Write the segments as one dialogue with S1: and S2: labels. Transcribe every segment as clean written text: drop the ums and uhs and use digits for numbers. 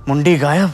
S1: मुंडी गायब।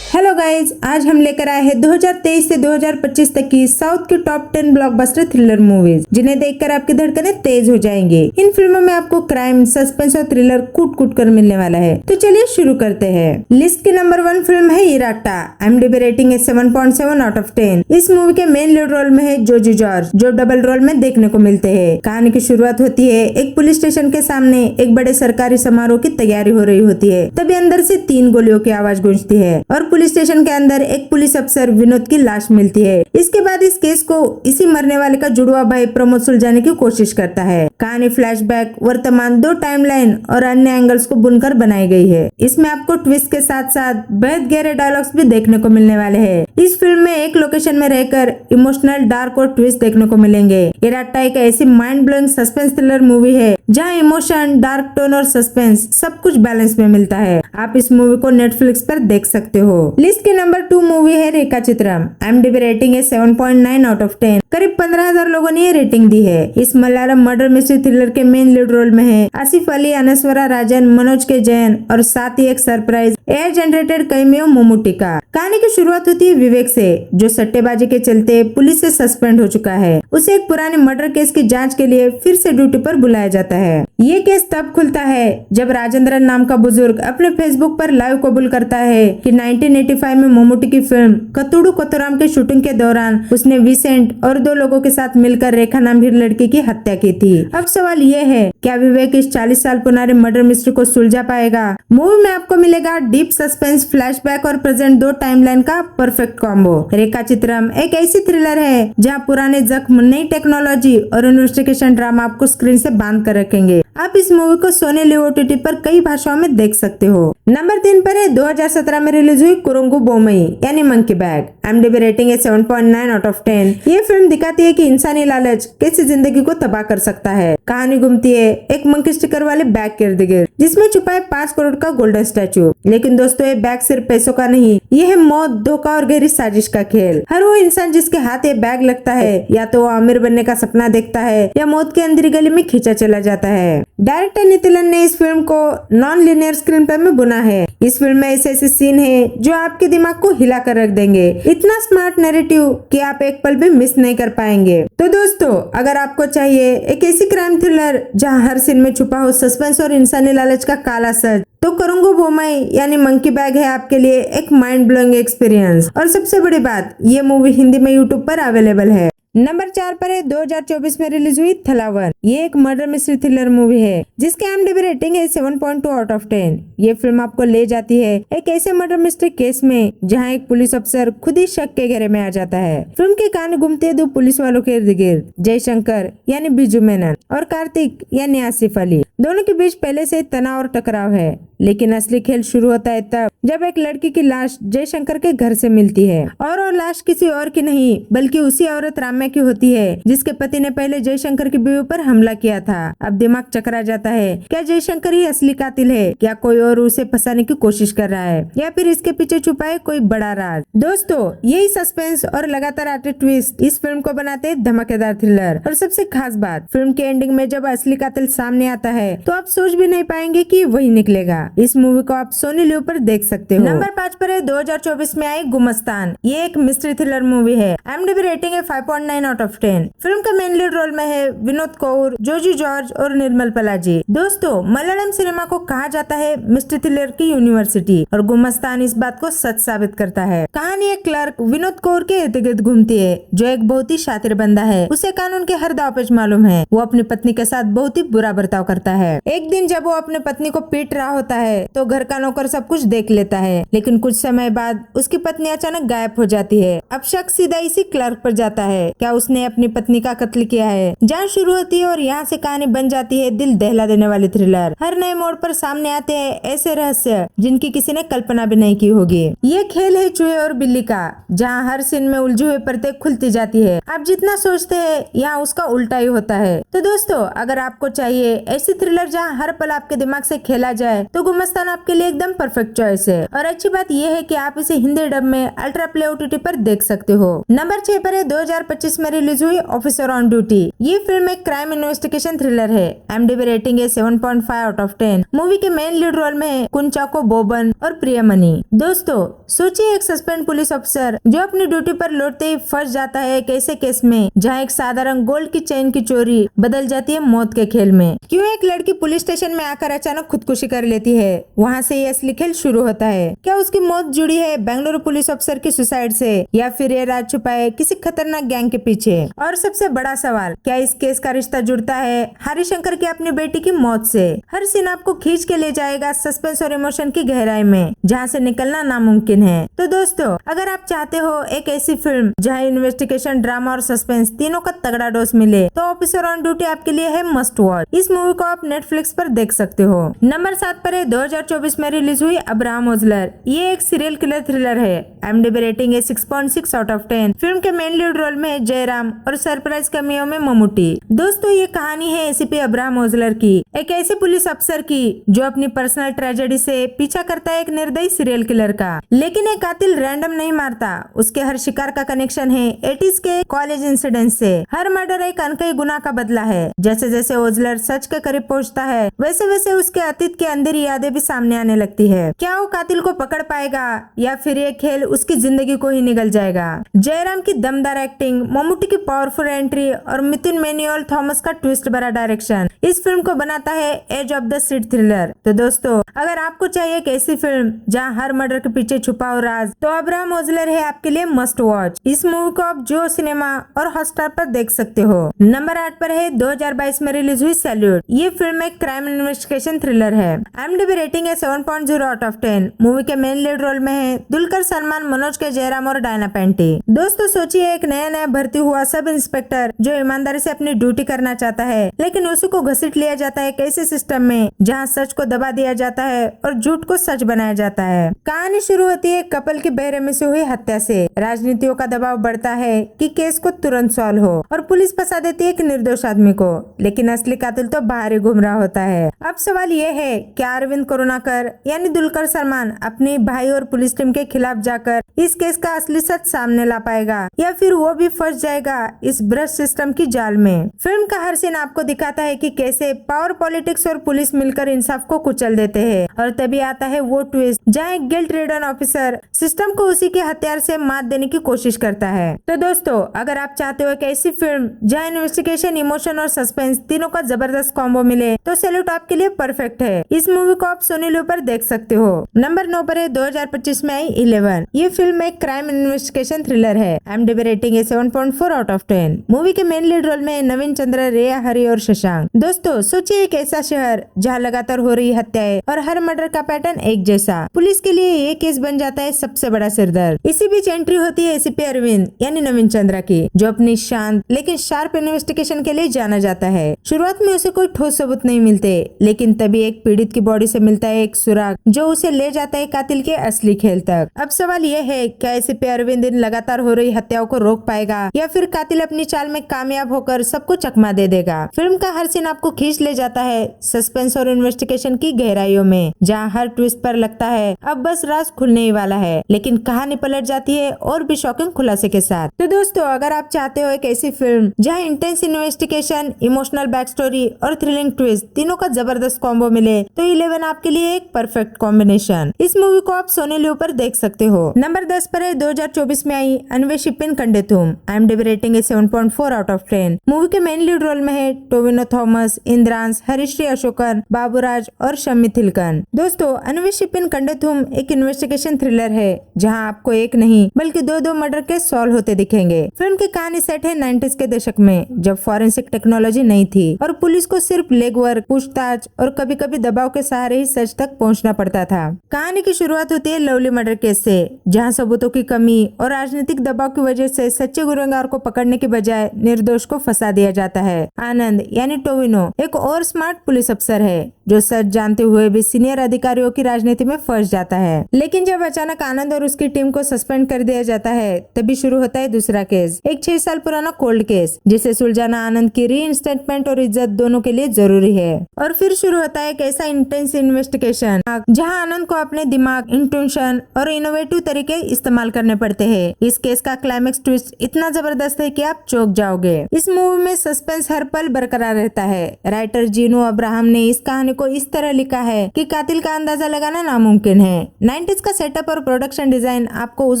S2: Hello guys, आज हम लेकर आए हैं 2023 से 2025 तक की साउथ की टॉप 10 ब्लॉकबस्टर थ्रिलर मूवीज, जिन्हें देखकर आपकी धड़कनें तेज हो जाएंगी। इन फिल्मों में आपको क्राइम, सस्पेंस और थ्रिलर कूट कूट कर मिलने वाला है। तो चलिए शुरू करते हैं। लिस्ट की नंबर 1 फिल्म है इराटा। IMDb रेटिंग है 7.7 आउट ऑफ 10। इस मूवी के मेन लीड रोल में है जोजी जॉर्ज, जो डबल रोल में देखने को मिलते हैं। कहानी की शुरुआत होती है एक पुलिस स्टेशन के सामने एक बड़े सरकारी समारोह की तैयारी हो रही होती है। तभी अंदर से 3 गोलियों की आवाज गूंजती है और पुलिस स्टेशन के अंदर एक पुलिस अफसर विनोद की लाश मिलती है। इसके बाद इस केस को इसी मरने वाले का जुड़वा भाई प्रमोद सुलझाने की कोशिश करता है। कहानी फ्लैशबैक, वर्तमान, 2 टाइमलाइन और अन्य एंगल्स को बुनकर बनाई गई है। इसमें आपको ट्विस्ट के साथ साथ बेहद गहरे डायलॉग्स भी देखने को मिलने वाले हैं। इस फिल्म में एक लोकेशन में रहकर इमोशनल, डार्क और ट्विस्ट देखने को मिलेंगे। इराटा एक ऐसी mind blowing suspense thriller movie है जहाँ इमोशन, डार्क टोन और सस्पेंस सब कुछ बैलेंस में मिलता है। आप इस मूवी को नेटफ्लिक्स पर देख सकते हो। लिस्ट की नंबर 2 मूवी है रेखा चित्रम। IMDb रेटिंग है 7.9 आउट ऑफ 10। करीब 15,000 लोगों ने ये रेटिंग दी है। इस मलयालम मर्डर मिस्ट्री थ्रिलर के मेन लीड रोल में है आसिफ अली, अनस्वरा राजन, मनोज के जैन और साथ ही एक सरप्राइज एआई जनरेटेड कैमियो मोमुटिका। कहानी की शुरुआत होती है विवेक से, जो सट्टेबाजी के चलते पुलिस से सस्पेंड हो चुका है। उसे एक पुराने मर्डर केस की जांच के लिए फिर से ड्यूटी पर बुलाया जाता है। ये केस तब खुलता है जब राजेंद्रन नाम का बुजुर्ग अपने फेसबुक पर लाइव कबूल करता है कि 1985 में मोमुटी की फिल्म कतुडू कतुराम के शूटिंग के दौरान उसने विसेंट और 2 लोगों के साथ मिलकर रेखा नाम की लड़की की हत्या की थी। अब सवाल ये है, क्या विवेक इस 40 साल पुराने मर्डर मिस्ट्री को सुलझा पाएगा? मूवी में आपको मिलेगा डीप सस्पेंस, फ्लैशबैक और प्रेजेंट 2 टाइमलाइन का परफेक्ट कॉम्बो। रेखा चित्रम एक ऐसी थ्रिलर है जहाँ पुराने जख्म, नई टेक्नोलॉजी और इन्वेस्टिगेशन ड्रामा आपको स्क्रीन से बांध कर रखेंगे। आप इस मूवी को सोनी लिव OTT पर कई भाषाओं में देख सकते हो। नंबर 3 पर है 2017 में रिलीज हुई कुरुंगु बोमई यानी मंकी बैग। IMDb रेटिंग है 7.9 आउट ऑफ 10। ये फिल्म दिखाती है कि इंसानी लालच कैसे जिंदगी को तबाह कर सकता है। कहानी घूमती है एक मंकी स्टिकर वाले बैग के इर्द गिर्द, जिसमें छुपा है 5 करोड़ का गोल्डन स्टैचू। लेकिन दोस्तों, ये बैग सिर्फ पैसों का नहीं, ये है मौत, धोखा और गहरी साजिश का खेल। हर वो इंसान जिसके हाथ ये बैग लगता है, या तो वो अमीर बनने का सपना देखता है या मौत की अंधेरी गली में खींचा चला जाता है। डायरेक्टर नितिलन ने इस फिल्म को नॉन लिनियर स्क्रीन प्ले में बुना है। इस फिल्म में ऐसे सीन है जो आपके दिमाग को हिला कर रख देंगे। इतना स्मार्ट नैरेटिव कि आप एक पल भी मिस नहीं कर पाएंगे। तो दोस्तों, अगर आपको चाहिए एक ऐसी क्राइम थ्रिलर जहां हर सीन में छुपा हो सस्पेंस और इंसानी लालच का काला सच, तो कुरुंगु बोमई यानी मंकी बैग है आपके लिए एक माइंड ब्लोइंग एक्सपीरियंस। और सबसे बड़ी बात, ये मूवी हिंदी में YouTube पर अवेलेबल है। नंबर 4 पर है 2024 में रिलीज हुई थलावन। ये एक मर्डर मिस्ट्री थ्रिलर मूवी है जिसके IMDb रेटिंग है 7.2 आउट ऑफ 10। ये फिल्म आपको ले जाती है एक ऐसे मर्डर मिस्ट्री केस में जहां एक पुलिस अफसर खुद ही शक के घेरे में आ जाता है। फिल्म की कहानी घूमती है 2 पुलिस वालों के इर्द गिर्द, जयशंकर यानी बिजू मेनन और कार्तिक यानी आसिफ अली। दोनों के बीच पहले से तनाव और टकराव है, लेकिन असली खेल शुरू होता है तब जब एक लड़की की लाश जयशंकर के घर से मिलती है। और वो लाश किसी और की नहीं बल्कि उसी औरत राम्या की होती है जिसके पति ने पहले जयशंकर की बीवी पर हमला किया था। अब दिमाग चकरा जाता है, क्या जयशंकर ही असली कातिल है? क्या कोई और उसे फंसाने की कोशिश कर रहा है, या फिर इसके पीछे छुपा है कोई बड़ा राज? दोस्तों, यही सस्पेंस और लगातार आते ट्विस्ट इस फिल्म को बनाते हैं धमाकेदार थ्रिलर। और सबसे खास बात, फिल्म के एंडिंग में जब असली कातिल सामने आता है तो आप सोच भी नहीं पाएंगे कि वही निकलेगा। इस मूवी को आप सोनी लिव पर देख सकते हो। नंबर 5 पर है 2024 में आई गुमस्तान। ये एक मिस्ट्री थ्रिलर मूवी है। IMDb रेटिंग है 5.9 आउट ऑफ 10। फिल्म का मेन लीड रोल में है विनोद कौर, जोजी जॉर्ज और निर्मल पलाजी। दोस्तों, मलयालम सिनेमा को कहा जाता है मिस्ट्री थ्रिलर की यूनिवर्सिटी, और गुमस्तान इस बात को सच साबित करता है। कहानी एक क्लर्क विनोद कौर के इर्द गिर्द घूमती है, जो एक बहुत ही शातिर बंदा है। उसे कानून के हर दावपेच मालूम है। वो अपनी पत्नी के साथ बहुत ही बुरा बर्ताव करता है। एक दिन जब वो अपनी पत्नी को पीट रहा होता है तो घर का नौकर सब कुछ देख लेता है, लेकिन कुछ समय बाद उसकी पत्नी अचानक गायब हो जाती है। अब शक सीधा इसी क्लर्क पर जाता है, क्या उसने अपनी पत्नी का कत्ल किया है? जांच शुरू होती है और यहाँ से कहानी बन जाती है दिल दहला देने वाली थ्रिलर। हर नए मोड़ पर सामने आते हैं ऐसे रहस्य जिनकी किसी ने कल्पना भी नहीं की होगी। ये खेल है चूहे और बिल्ली का, जहाँ हर सीन में उलझी हुई परतें खुलती जाती है। आप जितना सोचते हैं यहाँ उसका उल्टा ही होता है। तो दोस्तों, अगर आपको चाहिए ऐसी थ्रिलर जहाँ हर पल आपके दिमाग से खेला जाए, तो गुमस्तान आपके लिए एकदम परफेक्ट चॉइस है। और अच्छी बात यह है कि आप इसे हिंदी डब में अल्ट्रा प्ले OTT पर देख सकते हो। नंबर 6 पर है 2025 2025 में रिलीज हुई ऑफिसर ऑन ड्यूटी। ये फिल्म एक क्राइम इन्वेस्टिगेशन थ्रिलर है। IMDb रेटिंग है 7.5 आउट ऑफ 10। मूवी के मेन लीड रोल में है कुंचाको बोबन और प्रियमणि। दोस्तों सोचिए, एक सस्पेंड पुलिस ऑफिसर जो अपनी ड्यूटी पर लौटते ही फंस जाता है एक ऐसे केस में जहाँ एक साधारण गोल्ड की चेन की चोरी बदल जाती है मौत के खेल में। क्यों एक लड़की पुलिस स्टेशन में आकर अचानक खुदकुशी कर लेती है, वहाँ से ये असली खेल शुरू होता है। क्या उसकी मौत जुड़ी है बेंगलुरु पुलिस ऑफिसर की सुसाइड से, या फिर ये राज छुपा है किसी खतरनाक गैंग के पीछे? और सबसे बड़ा सवाल, क्या इस केस का रिश्ता जुड़ता है हरिशंकर की अपनी बेटी की मौत से? हर सीन आपको खींच के ले जाएगा सस्पेंस और इमोशन की गहराई में, जहाँ से निकलना नामुमकिन है। तो दोस्तों, अगर आप चाहते हो एक ऐसी फिल्म जहाँ इन्वेस्टिगेशन, ड्रामा और सस्पेंस तीनों का तगड़ा डोज मिले, तो ऑफिसर ऑन ड्यूटी आपके लिए है मस्ट वॉच। इस मूवी को आप नेटफ्लिक्स पर देख सकते हो। नंबर 7 पर है 2024 में रिलीज हुई अब्राहम ओजलर। ये एक सीरियल किलर थ्रिलर है। IMDb रेटिंग है 6.6 आउट ऑफ 10। फिल्म के मेन लीड रोल में है जयराम और सरप्राइज कैमियो में मम्मूटी। दोस्तों ये कहानी है एसीपी अब्राहम ओजलर की, एक ऐसे पुलिस अफसर की जो अपनी पर्सनल ट्रेजेडी से पीछा करता है एक निर्दयी सीरियल किलर का। लेकिन एक कातिल रैंडम नहीं मारता, उसके हर शिकार का कनेक्शन है 80s के कॉलेज इंसिडेंट से। हर मर्डर एक अनकही गुनाह का बदला है। जैसे जैसे ओजलर सच के करीब पहुंचता है, वैसे वैसे उसके अतीत की अंधेरी यादें भी सामने आने लगती है। क्या वो कातिल को पकड़ पाएगा या फिर ये खेल उसकी जिंदगी को ही निगल जाएगा? जयराम की दमदार एक्टिंग, मम्मूटी की पावरफुल एंट्री और मिथुन मैनुअल थॉमस का ट्विस्ट भरा डायरेक्शन इस फिल्म को बनाता है edge of the seat thriller. तो दोस्तों, अगर आपको चाहिए एक ऐसी फिल्म जहां हर मर्डर के पीछे छुपा हो राज, तो अब्राहम ओजलर है आपके लिए मस्ट वॉच। इस मूवी को आप जियो सिनेमा और हॉटस्टार पर देख सकते हो। नंबर 8 पर है 2022 में रिलीज हुई सैल्यूट। ये फिल्म एक क्राइम इन्वेस्टिगेशन थ्रिलर है। IMDb रेटिंग है 7.0 आउट ऑफ 10। मूवी के मेन लीड रोल में है दुलकर सलमान, मनोज के जयराम और डायना पेंटी। दोस्तों सोचिए, एक नया भर्ती हुआ सब इंस्पेक्टर जो ईमानदारी से अपनी ड्यूटी करना चाहता है, लेकिन उसी को घसीट लिया जाता है एक ऐसे सिस्टम में जहाँ सच को दबा दिया जाता है और झूठ को सच बनाया जाता है। कहानी शुरू होती है कपल की बेरहमी से हुई हत्या से। राजनीतियों का दबाव बढ़ता है कि केस को तुरंत सॉल्व हो और पुलिस फंसा देती है एक निर्दोष आदमी को, लेकिन असली कातिल तो बाहर ही घूम रहा होता है। अब सवाल ये है, क्या अरविंद करुणाकर यानी दुलकर सलमान अपने भाई और पुलिस टीम के खिलाफ जाकर इस केस का असली सच सामने ला पाएगा, या फिर वो भी फंस जाएगा इस भ्रष्ट सिस्टम की जाल में? फिल्म का हर सीन आपको दिखाता है कि कैसे पावर, पॉलिटिक्स और पुलिस मिलकर इंसाफ को कुचल देते हैं। और तभी आता है वो ट्विस्ट जहाँ एक गिल्ट रिडन ऑफिसर सिस्टम को उसी के हथियार से मात देने की कोशिश करता है। तो दोस्तों, अगर आप चाहते हो एक ऐसी फिल्म जहाँ इन्वेस्टिगेशन, इमोशन और सस्पेंस तीनों का जबरदस्त कॉम्बो मिले, तो सैल्यूट आपके लिए परफेक्ट है। इस मूवी को आप सोनी लिव पर देख सकते हो। नंबर 9 पर है 2025 में आई 11। ये फिल्म एक क्राइम इन्वेस्टिगेशन थ्रिलर है। IMDb रेटिंग है 7.4 आउट ऑफ 10। मूवी के मेन लीड रोल में नवीन चंद्र, रेया हरी और शशांक। दोस्तों सोचिए, एक ऐसा शहर जहाँ लगातार हो रही हत्याएं और हर मर्डर का पैटर्न एक जैसा। पुलिस के लिए ये केस बन जाता है सबसे बड़ा सिरदर्द। इसी बीच एंट्री होती है एसीपी अरविंद यानी नवीन चंद्र की, जो अपनी शांत लेकिन शार्प इन्वेस्टिगेशन के लिए जाना जाता है। शुरुआत में उसे कोई ठोस सबूत नहीं मिलते, लेकिन तभी एक पीड़ित की बॉडी से मिलता है एक सुराग जो उसे ले जाता है कातिल के असली खेल तक। अब सवाल ये है, क्या एसीपी अरविंद इन लगातार हो रही हत्याओं को रोक पाएगा, या फिर कातिल अपनी चाल में कामयाब होकर सबको चकमा दे देगा? फिल्म का हर सीन आपको खींच ले जाता है सस्पेंस और इन्वेस्टिगेशन की गहराइयों में, जहाँ हर ट्विस्ट पर लगता है अब बस राज खुलने ही वाला है, लेकिन कहानी पलट जाती है और भी शॉकिंग खुलासे के साथ। तो दोस्तों, अगर आप चाहते हो एक ऐसी फिल्म जहाँ intense investigation, emotional back story और थ्रिलिंग ट्विस्ट तीनों का जबरदस्त कॉम्बो मिले, तो 11 आपके लिए एक परफेक्ट कॉम्बिनेशन। इस मूवी को आप सोनी लिव पर देख सकते हो। नंबर 10 पर है 2024 में आई अन्वेषिपिन कंडेतुम। IMDb रेटिंग है 7.4 आउट ऑफ 10। मूवी के मेन लीड रोल में है टोविनो थॉमस, इंद्रांश, हरिश्री अशोकन, बाबूराज और शम्मी थिलकन। दोस्तों, अन्वेषिपिन कंडेतुम एक इन्वेस्टिगेशन थ्रिलर है जहां आपको एक नहीं बल्कि दो मर्डर के सॉल्व होते दिखेंगे। फिल्म की कहानी सेट है 90s के दशक में, जब फॉरेंसिक टेक्नोलॉजी नहीं थी और पुलिस को सिर्फ लेग वर्क, पूछताछ और कभी कभी दबाव के सहारे ही सच तक पहुंचना पड़ता था। कहानी की शुरुआत होती है लवली मर्डर केस से, जहां सबूतों की कमी और राजनीतिक दबाव की वजह से सच्चे गुनहगार को पकड़ने के बजाय निर्दोष को फंसा दिया जाता है। आनंद यानी टोविनो जीनो एक और स्मार्ट पुलिस अफसर है जो सच जानते हुए भी सीनियर अधिकारियों की राजनीति में फंस जाता है। लेकिन जब अचानक आनंद और उसकी टीम को सस्पेंड कर दिया जाता है तभी शुरू होता है दूसरा केस, एक 6 साल पुराना कोल्ड केस जिसे सुलझाना आनंद की रीइंस्टेटमेंट और इज्जत दोनों के लिए जरूरी है। और फिर शुरू होता है एक ऐसा इंटेंस इन्वेस्टिगेशन जहां आनंद को अपने दिमाग, इंट्यूशन और इनोवेटिव तरीके इस्तेमाल करने पड़ते हैं। इस केस का क्लाइमेक्स ट्विस्ट इतना जबरदस्त है कि आप चौंक जाओगे। इस मूवी में सस्पेंस हर पल बरकरार रहता है। राइटर जीनो अब्राहम ने इस कहानी को इस तरह लिखा है कि कातिल का अंदाजा लगाना नामुमकिन है। 90s का सेटअप और प्रोडक्शन डिजाइन आपको उस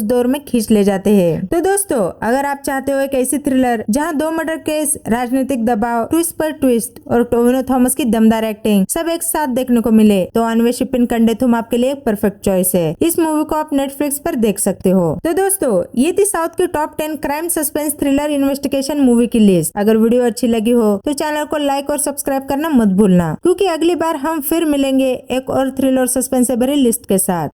S2: दौर में खींच ले जाते हैं। तो दोस्तों, अगर आप चाहते हो एक ऐसी थ्रिलर जहां 2 मर्डर केस, राजनीतिक दबाव, ट्विस्ट पर ट्विस्ट और टोविनो थॉमस की दमदार एक्टिंग सब एक साथ देखने को मिले तो अन्वेषिपिन कंडेथुम आपके लिए एक परफेक्ट चॉइस है। इस मूवी को आप नेटफ्लिक्स पर देख सकते हो। तो दोस्तों, ये थी साउथ की top 10 crime suspense thriller investigation movie की लिस्ट। अगर वीडियो अच्छी लगी हो तो चैनल को लाइक और सब्सक्राइब करना मत भूलना, क्योंकि अगली बार हम फिर मिलेंगे एक और थ्रिलर सस्पेंस से भरी लिस्ट के साथ।